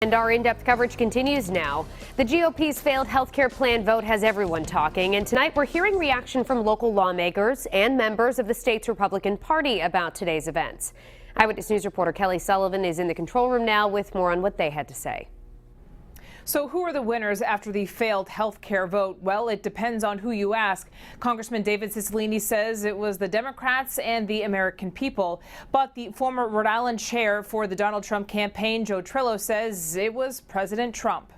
And our in-depth coverage continues now. The GOP's failed health care plan vote has everyone talking, and tonight we're hearing reaction from local lawmakers and members of the state's Republican Party about today's events. Eyewitness News reporter Kelly Sullivan is in the control room now with more on what they had to say. So who are the winners after the failed health care vote? Well, it depends on who you ask. Congressman David Cicilline says it was the Democrats and the American people. But the former Rhode Island chair for the Donald Trump campaign, Joe Trillo, says it was President Trump.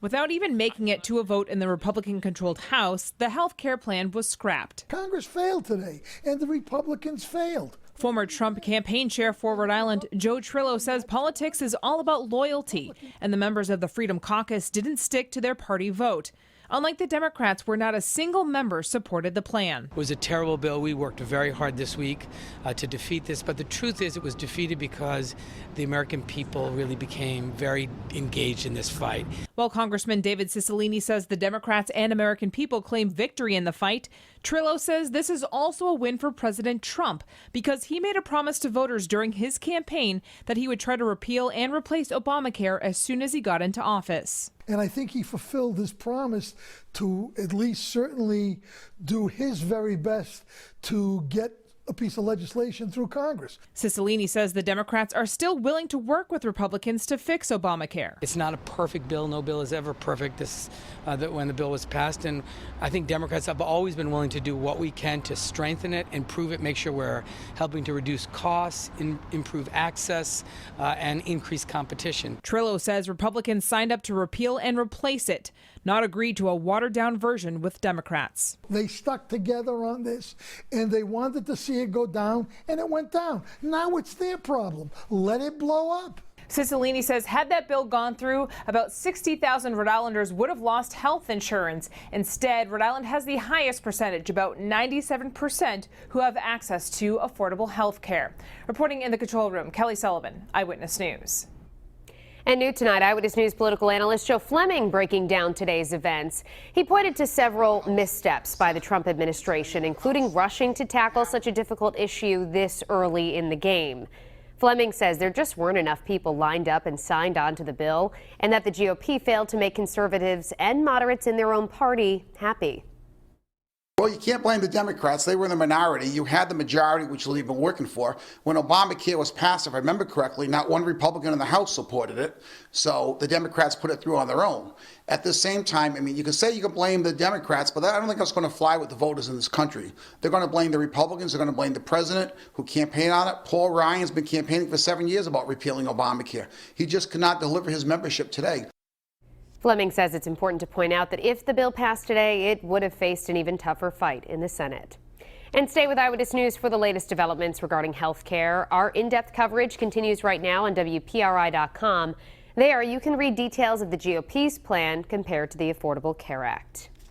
Without even making it to a vote in the Republican-controlled House, the health care plan was scrapped. Congress failed today, and the Republicans failed. Former Trump campaign chair for Rhode Island, Joe Trillo, says politics is all about loyalty, and the members of the Freedom Caucus didn't stick to their party vote. Unlike the Democrats, where not a single member supported the plan. It was a terrible bill. We worked very hard this week to defeat this, but the truth is it was defeated because the American people really became very engaged in this fight. While Congressman David Cicilline says the Democrats and American people claim victory in the fight, Trillo says this is also a win for President Trump because he made a promise to voters during his campaign that he would try to repeal and replace Obamacare as soon as he got into office. And I think he fulfilled his promise to at least certainly do his very best to get a piece of legislation through Congress. Cicilline says the Democrats are still willing to work with Republicans to fix Obamacare. It's not a perfect bill. No bill is ever perfect when the bill was passed. And I think Democrats have always been willing to do what we can to strengthen it, improve it, make sure we're helping to reduce costs, improve access, and increase competition. Trillo says Republicans signed up to repeal and replace it, not agreed to a watered-down version with Democrats. They stuck together on this, and they wanted to see it go down, and it went down. Now it's their problem. Let it blow up. Cicilline says had that bill gone through, about 60,000 Rhode Islanders would have lost health insurance. Instead, Rhode Island has the highest percentage, about 97%, who have access to affordable health care. Reporting in the control room, Kelly Sullivan, Eyewitness News. And new tonight, Eyewitness News political analyst Joe Fleming breaking down today's events. He pointed to several missteps by the Trump administration, including rushing to tackle such a difficult issue this early in the game. Fleming says there just weren't enough people lined up and signed on to the bill, and that the GOP failed to make conservatives and moderates in their own party happy. Well, you can't blame the Democrats. They were in the minority. You had the majority, which they've been working for. When Obamacare was passed, if I remember correctly, not one Republican in the House supported it. So the Democrats put it through on their own. At the same time, I mean, you can say you can blame the Democrats, but I don't think that's going to fly with the voters in this country. They're going to blame the Republicans. They're going to blame the president who campaigned on it. Paul Ryan's been campaigning for 7 years about repealing Obamacare. He just cannot deliver his membership today. Fleming says it's important to point out that if the bill passed today, it would have faced an even tougher fight in the Senate. And stay with Eyewitness News for the latest developments regarding health care. Our in-depth coverage continues right now on WPRI.com. There, you can read details of the GOP's plan compared to the Affordable Care Act.